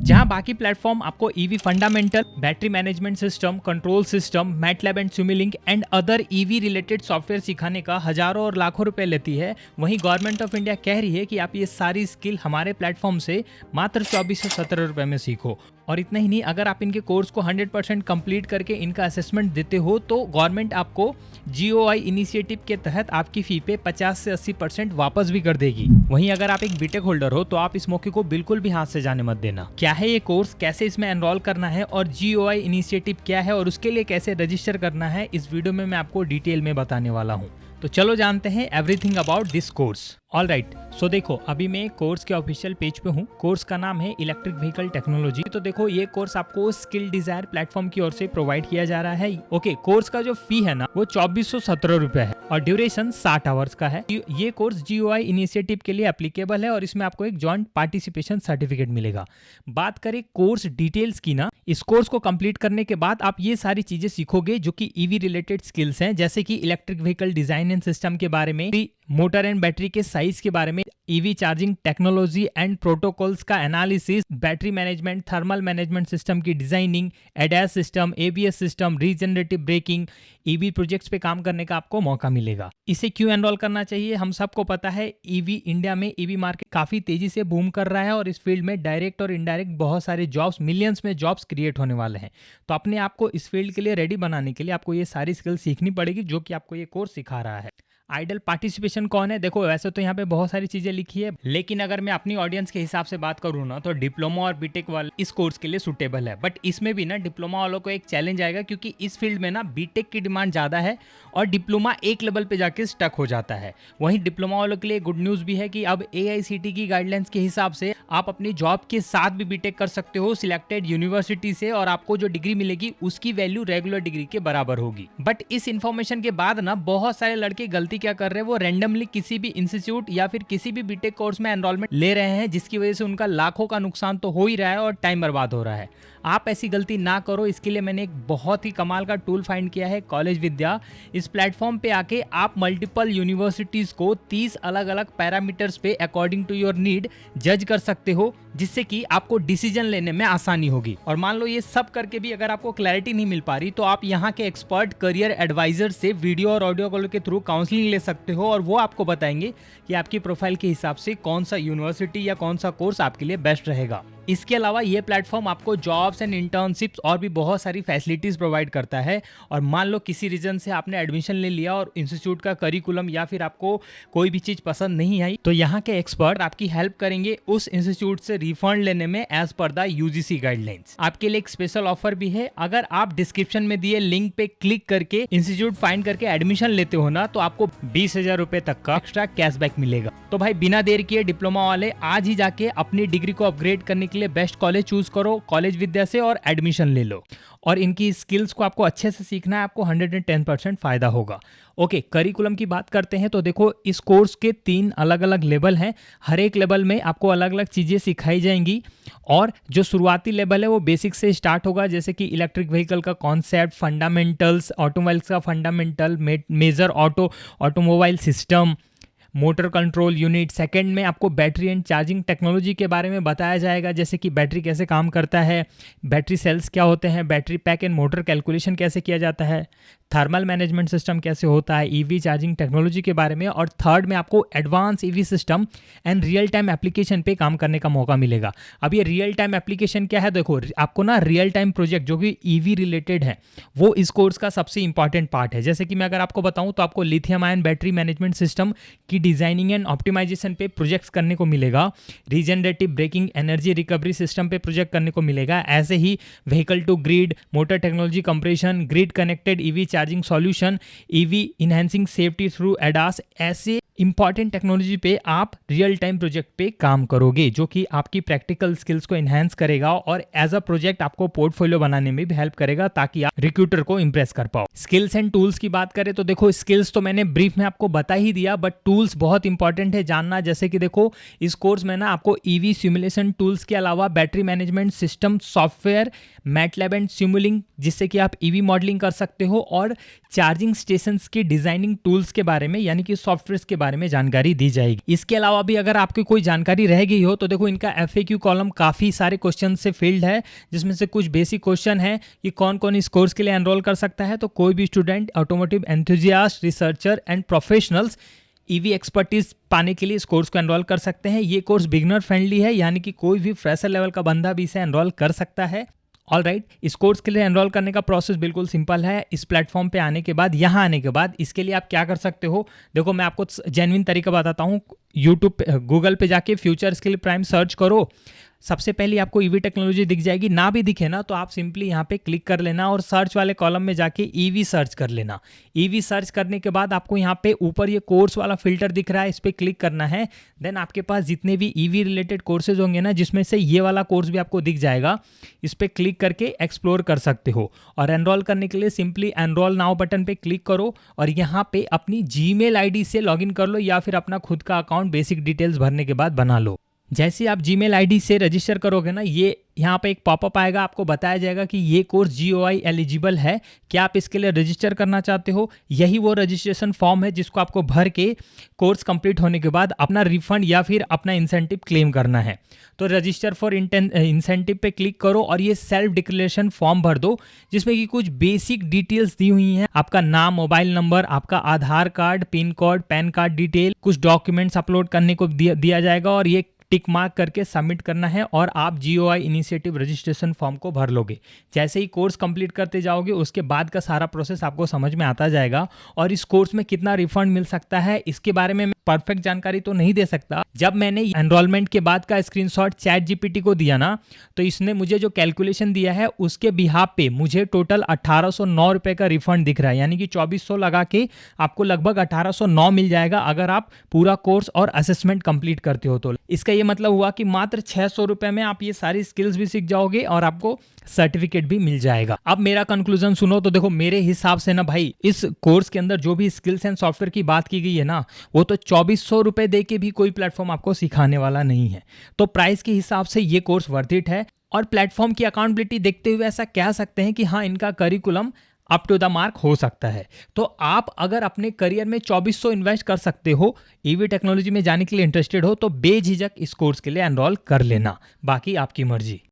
जहां बाकी प्लेटफॉर्म आपको EV fundamental, battery management system, control system, MATLAB and Simulink and other EV related software सिखाने का हजारों और लाखों रुपए लेती है, वहीं गवर्नमेंट ऑफ इंडिया कह रही है कि आप ये सारी स्किल हमारे प्लेटफॉर्म से मात्र 2417 रुपए में सीखो। और इतना ही नहीं, अगर आप इनके कोर्स को 100% कंप्लीट करके इनका असेसमेंट देते हो तो गवर्नमेंट आपको GOI इनिशिएटिव के तहत आपकी फी पे 50 से 80% वापस भी कर देगी। वहीं अगर आप एक बीटेक होल्डर हो तो आप इस मौके को बिल्कुल भी हाथ से जाने मत देना। क्या है ये कोर्स, कैसे इसमें एनरोल करना है और GOI इनिशिएटिव क्या है और उसके लिए कैसे रजिस्टर करना है, इस वीडियो में मैं आपको डिटेल में बताने वाला हूँ। तो चलो जानते हैं everything about this course. Alright, so देखो अभी मैं कोर्स के ऑफिशियल पेज पे हूँ। कोर्स का नाम है इलेक्ट्रिक व्हीकल टेक्नोलॉजी। तो देखो ये कोर्स आपको स्किल डिजायर प्लेटफॉर्म की ओर से प्रोवाइड किया जा रहा है। ओके, कोर्स का जो फी है ना वो 2417 रुपए है और ड्यूरेशन 60 आवर्स का है। ये कोर्स GOI इनिशिएटिव के लिए एप्लीकेबल है और इसमें आपको एक जॉइंट पार्टिसिपेशन सर्टिफिकेट मिलेगा। बात करें कोर्स डिटेल्स की ना, इस कोर्स को कंप्लीट करने के बाद आप ये सारी चीजें सीखोगे जो कि ईवी रिलेटेड स्किल्स हैं, जैसे कि electric vehicle design and system के बारे में, मोटर एंड बैटरी के साइज के बारे में, EV charging technology and protocols का analysis, battery management, thermal management system की designing, ADAS system, ABS system, regenerative braking, EV projects पे काम करने का आपको मौका मिलेगा। इसे क्यों एनरोल करना चाहिए? हम सबको पता है ईवी इंडिया में ईवी मार्केट काफी तेजी से बूम कर रहा है और इस फील्ड में डायरेक्ट और इनडायरेक्ट बहुत सारे जॉब्स, मिलियंस में जॉब्स क्रिएट होने वाले हैं। तो अपने आप को इस फील्ड के लिए रेडी बनाने के लिए आपको ये सारी स्किल सीखनी पड़ेगी जो कि आपको ये कोर्स सिखा रहा है। आइडल पार्टिसिपेशन कौन है? देखो वैसे तो यहाँ पे बहुत सारी चीजें लिखी है, लेकिन अगर मैं अपनी ऑडियंस के हिसाब से बात करूँ ना तो डिप्लोमा और बीटेक वाले इस कोर्स के लिए सुटेबल है। बट इसमें भी ना डिप्लोमा वालों को एक चैलेंज आएगा क्योंकि इस फील्ड में ना बीटेक की डिमांड ज्यादा है और डिप्लोमा एक लेवल पे जाके स्टक हो जाता है। वहीं डिप्लोमा वालों के लिए गुड न्यूज भी है कि अब AICTE की गाइडलाइंस के हिसाब से आप अपनी जॉब के साथ भी बीटेक कर सकते हो सिलेक्टेड यूनिवर्सिटी से, और आपको जो डिग्री मिलेगी उसकी वैल्यू रेगुलर डिग्री के बराबर होगी। बट इस इंफॉर्मेशन के बाद ना बहुत सारे लड़के गलती क्या कर रहे हैं, वो रैंडमली किसी भी इंस्टीट्यूट या फिर किसी भी बीटेक कोर्स में एनरोलमेंट ले रहे हैं, जिसकी वजह से उनका लाखों का नुकसान तो हो ही रहा है और टाइम बर्बाद हो रहा है। आप ऐसी गलती ना करो, इसके लिए मैंने एक बहुत ही कमाल का टूल फाइंड किया है, कॉलेज विद्या। इस प्लेटफॉर्म पे आके आप मल्टीपल यूनिवर्सिटीज को 30 अलग अलग पैरामीटर्स पे अकॉर्डिंग टू योर नीड जज कर सकते हो, जिससे कि आपको डिसीजन लेने में आसानी होगी। और मान लो ये सब करके भी अगर आपको क्लैरिटी नहीं मिल पा रही तो आप यहाँ के एक्सपर्ट करियर एडवाइजर से वीडियो और ऑडियो कॉल के थ्रू काउंसलिंग ले सकते हो और वो आपको बताएंगे कि आपकी प्रोफाइल के हिसाब से कौन सा यूनिवर्सिटी या कौन सा कोर्स आपके लिए बेस्ट रहेगा। इसके अलावा ये प्लेटफॉर्म आपको जॉब्स एंड इंटर्नशिप्स और भी बहुत सारी फैसिलिटीज प्रोवाइड करता है। और मान लो किसी रीजन से आपने एडमिशन ले लिया और इंस्टीट्यूट का करिकुलम या फिर आपको कोई भी चीज पसंद नहीं आई, तो यहाँ के एक्सपर्ट आपकी हेल्प करेंगे उस इंस्टीट्यूट से रिफंड लेने में as per the UGC guidelines. आपके लिए एक स्पेशल ऑफर भी है, अगर आप डिस्क्रिप्शन में दिए लिंक पे क्लिक करके इंस्टीट्यूट फाइंड करके एडमिशन लेते हो ना तो आपको 20,000 रुपए तक का एक्स्ट्रा कैशबैक मिलेगा। तो भाई बिना देर किए डिप्लोमा वाले आज ही जाके अपनी डिग्री को अपग्रेड करने के लिए बेस्ट कॉलेज चूज करो कॉलेज विद्या से और एडमिशन ले लो। और इनकी स्किल्स को आपको अच्छे से सीखना है, आपको 110% फायदा होगा। ओके, करिकुलम की बात करते हैं तो देखो इस कोर्स के 3 अलग अलग लेवल हैं। हर एक लेवल में आपको अलग अलग चीज़ें सिखाई जाएंगी और जो शुरुआती लेवल है वो बेसिक से स्टार्ट होगा, जैसे कि इलेक्ट्रिक व्हीकल का कॉन्सेप्ट, फंडामेंटल्स, ऑटोमोबाइल्स का fundamental, major automobile system, motor control unit. Second में आपको बैटरी एंड चार्जिंग टेक्नोलॉजी के बारे में बताया जाएगा, जैसे कि बैटरी कैसे काम करता है, बैटरी सेल्स क्या होते हैं, battery pack and motor calculation कैसे किया जाता है, थर्मल मैनेजमेंट सिस्टम कैसे होता है, ईवी चार्जिंग टेक्नोलॉजी के बारे में। और थर्ड में आपको advance EV system and real time application पे काम करने का मौका मिलेगा। अब ये रियल टाइम एप्लीकेशन क्या है? देखो आपको ना रियल टाइम प्रोजेक्ट जो कि ईवी रिलेटेड है वो इस कोर्स का सबसे इंपॉर्टेंट पार्ट है। जैसे कि मैं अगर आपको बताऊं तो आपको lithium ion battery management system की डिजाइनिंग एंड ऑप्टिमाइजेशन पे प्रोजेक्ट्स करने को मिलेगा, regenerative braking, energy recovery system पे प्रोजेक्ट करने को मिलेगा। ऐसे ही vehicle to grid, motor technology compression, grid connected EV charging solution, EV enhancing safety through ADAS, ऐसे इंपॉर्टेंट टेक्नोलॉजी पे आप रियल टाइम प्रोजेक्ट पे काम करोगे जो कि आपकी प्रैक्टिकल स्किल्स को इनहैंस करेगा और एज अ प्रोजेक्ट आपको पोर्टफोलियो बनाने में भी हेल्प करेगा ताकि आप रिक्रूटर को इंप्रेस कर पाओ। स्किल्स एंड टूल्स की बात करें तो देखो स्किल्स तो मैंने ब्रीफ में आपको बता ही दिया, बट टूल्स बहुत इंपॉर्टेंट है जानना। जैसे कि देखो इस कोर्स में ना आपको ईवी सिमुलेशन टूल्स के अलावा battery management system software, MATLAB and Simulink जिससे कि आप ईवी मॉडलिंग कर सकते हो, और चार्जिंग स्टेशंस की डिजाइनिंग टूल्स के बारे में यानी कि सॉफ्टवेयर के बारे में जानकारी दी जाएगी। इसके अलावा भी अगर आपकी कोई जानकारी रह गई हो तो देखो इनका FAQ कॉलम काफ़ी सारे क्वेश्चन से फिल्ड है, जिसमें से कुछ बेसिक क्वेश्चन है कि कौन कौन इस कोर्स के लिए एनरोल कर सकता है। तो कोई भी student, automotive enthusiast, researcher and professionals EV expertise पाने के लिए इस कोर्स को एनरोल कर सकते हैं। ये कोर्स बिगनर फ्रेंडली है, यानी कि कोई भी फ्रेशर लेवल का बंदा भी इसे एनरोल कर सकता है। ऑलराइट, इस कोर्स के लिए एनरोल करने का प्रोसेस बिल्कुल सिंपल है। इस प्लेटफॉर्म पे आने के बाद, यहाँ आने के बाद इसके लिए आप क्या कर सकते हो, देखो मैं आपको जेन्युइन तरीका बताता हूँ। यूट्यूब पे, गूगल पे जाके फ्यूचर स्किल प्राइम सर्च करो। सबसे पहले आपको ईवी टेक्नोलॉजी दिख जाएगी। ना भी दिखे ना तो आप सिंपली यहाँ पे क्लिक कर लेना और सर्च वाले कॉलम में जाके ईवी सर्च कर लेना। ईवी सर्च करने के बाद आपको यहाँ पे ऊपर ये कोर्स वाला फिल्टर दिख रहा है, इस पर क्लिक करना है। देन आपके पास जितने भी ईवी रिलेटेड कोर्सेज होंगे ना, जिसमें से ये वाला कोर्स भी आपको दिख जाएगा, इस पर क्लिक करके एक्सप्लोर कर सकते हो। और एनरोल करने के लिए सिंपली एनरोल नाउ बटन पे क्लिक करो और यहाँ पे अपनी जीमेल आईडी से लॉगिन कर लो, या फिर अपना खुद का अकाउंट बेसिक डिटेल्स भरने के बाद बना लो। जैसे आप जीमेल आईडी से रजिस्टर करोगे ना, ये यहाँ पे एक पॉपअप आएगा, आपको बताया जाएगा कि ये कोर्स GOI एलिजिबल है, क्या आप इसके लिए रजिस्टर करना चाहते हो। यही वो रजिस्ट्रेशन फॉर्म है जिसको आपको भर के कोर्स कंप्लीट होने के बाद अपना रिफंड या फिर अपना इंसेंटिव क्लेम करना है। तो रजिस्टर फॉर इंसेंटिव पे क्लिक करो और ये सेल्फ डिक्लेरेशन फॉर्म भर दो, जिसमें कि कुछ बेसिक डिटेल्स दी हुई हैं। आपका नाम, मोबाइल नंबर, आपका Aadhaar card, pin code, PAN card detail, कुछ डॉक्यूमेंट्स अपलोड करने को दिया जाएगा और ये टिक मार्क करके सबमिट करना है और आप GOI इनिशिएटिव रजिस्ट्रेशन फॉर्म को भर लोगे। जैसे ही कोर्स कंप्लीट करते जाओगे, उसके बाद का सारा प्रोसेस आपको समझ में आता जाएगा। और इस कोर्स में कितना रिफंड मिल सकता है, इसके बारे में परफेक्ट जानकारी तो नहीं दे सकता। जब मैंने एनरोलमेंट के बाद का स्क्रीनशॉट ChatGPT को दिया ना, तो इसने मुझे जो कैलकुलेशन दिया है उसके बिहाफ पे मुझे टोटल 1809 रुपये का रिफंड दिख रहा है। यानी कि 2400 लगा के आपको लगभग 1809 मिल जाएगा अगर आप पूरा कोर्स और असेसमेंट कंप्लीट करते हो। तो इसका ये मतलब हुआ कि मात्र 600 रुपये में आप ये सारी स्किल्स भी सीख जाओगे और आपको सर्टिफिकेट भी मिल जाएगा। अब मेरा कंक्लूजन सुनो तो देखो, मेरे हिसाब से ना भाई, इस कोर्स के अंदर जो भी स्किल्स एंड सॉफ्टवेयर की बात की गई है ना, वो तो 2400 रुपये दे के भी कोई प्लेटफॉर्म आपको सिखाने वाला नहीं है। तो प्राइस के हिसाब से ये कोर्स वर्थ इट है। और प्लेटफॉर्म की अकाउंटेबिलिटी देखते हुए ऐसा कह सकते हैं कि हाँ, इनका curriculum up to the mark हो सकता है। तो आप अगर अपने करियर में 2400 इन्वेस्ट कर सकते हो, ईवी टेक्नोलॉजी में जाने के लिए इंटरेस्टेड हो, तो बेझिझक इस कोर्स के लिए एनरोल कर लेना। बाकी आपकी मर्जी।